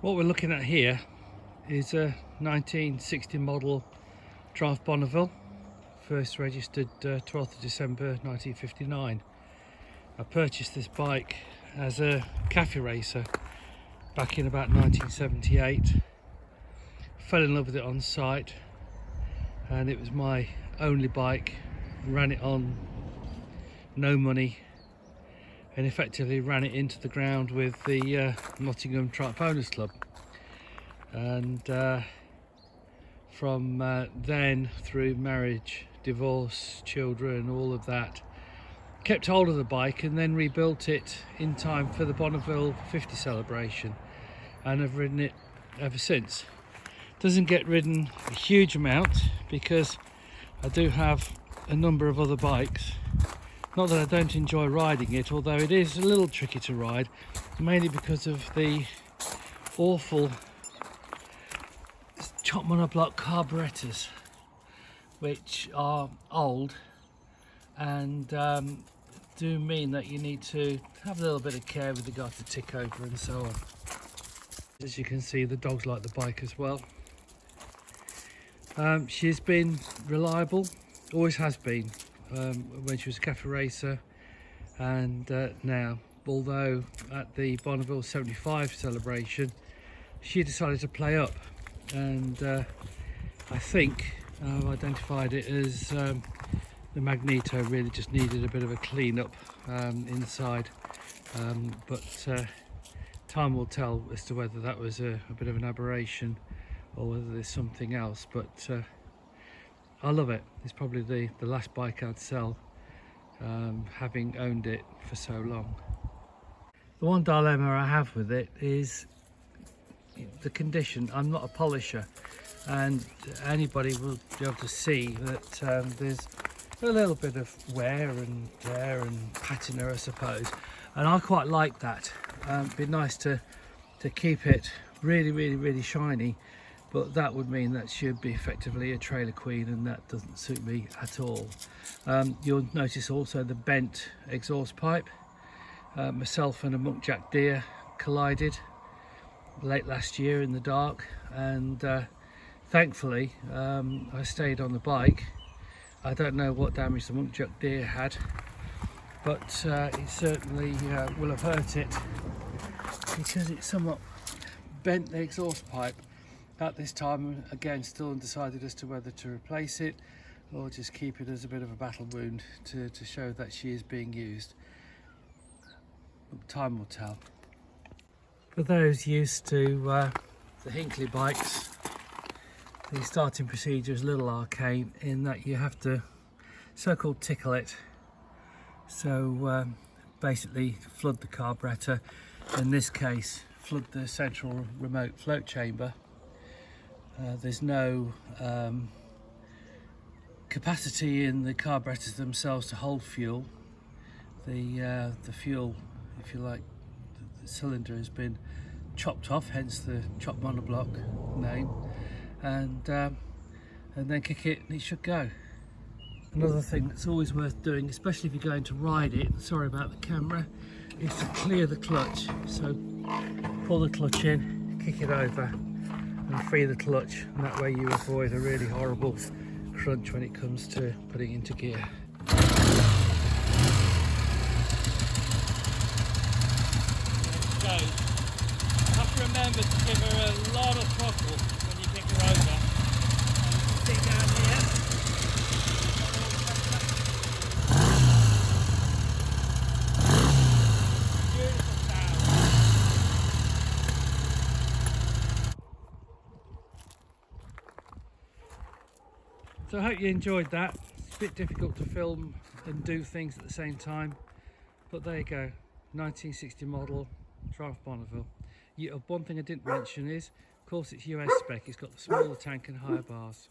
What we're looking at here is a 1960 model Triumph Bonneville, first registered 12th of December 1959. I purchased this bike as a cafe racer back in about 1978. Fell in love with it on site, and it was my only bike. Ran it on no money and effectively ran it into the ground with the Nottingham Triumph Owners Club, and from then through marriage, divorce, children, all of that, kept hold of the bike and then rebuilt it in time for the Bonneville 50 celebration, and I've ridden it ever since. Doesn't get ridden a huge amount because I do have a number of other bikes. Not that I don't enjoy riding it, although it is a little tricky to ride, mainly because of the awful chop monoblock carburetors, which are old and do mean that you need to have a little bit of care with regard to tick over and so on. As you can see, the dogs like the bike as well. She's been reliable, always has been, when she was a cafe racer, and now, although at the Bonneville 75 celebration she decided to play up, and I think I've identified it as the magneto really just needed a bit of a clean up inside, but time will tell as to whether that was a bit of an aberration or whether there's something else. But I love it. It's probably the last bike I'd sell, having owned it for so long. The one dilemma I have with it is the condition. I'm not a polisher, and anybody will be able to see that there's a little bit of wear and tear and patina, I suppose, and I quite like that. It'd be nice to keep it really shiny, but that would mean that she'd be effectively a trailer queen, and that doesn't suit me at all. You'll notice also the bent exhaust pipe. Myself and a muntjac deer collided late last year in the dark, and thankfully I stayed on the bike. I don't know what damage the muntjac deer had, but it certainly will have hurt it, because it somewhat bent the exhaust pipe. At this time, again, still undecided as to whether to replace it or just keep it as a bit of a battle wound to show that she is being used. Time will tell. For those used to the Hinckley bikes, the starting procedure is a little arcane in that you have to so-called tickle it. So basically flood the carburetor, in this case flood the central remote float chamber. There's no capacity in the carburetors themselves to hold fuel. The fuel, if you like, the cylinder has been chopped off, hence the chop monoblock name, and then kick it and it should go. Another thing that's always worth doing, especially if you're going to ride it, sorry about the camera, is to clear the clutch. So pull the clutch in, kick it over and free the clutch, and that way you avoid a really horrible crunch when it comes to putting into gear. So you have to remember to give her a lot of throttle when you kick her over. And you can see down here, beautiful sound. So I hope you enjoyed that. It's a bit difficult to film and do things at the same time, but there you go. 1960 model Triumph Bonneville. One thing I didn't mention is, of course, it's US spec. It's got the smaller tank and higher bars.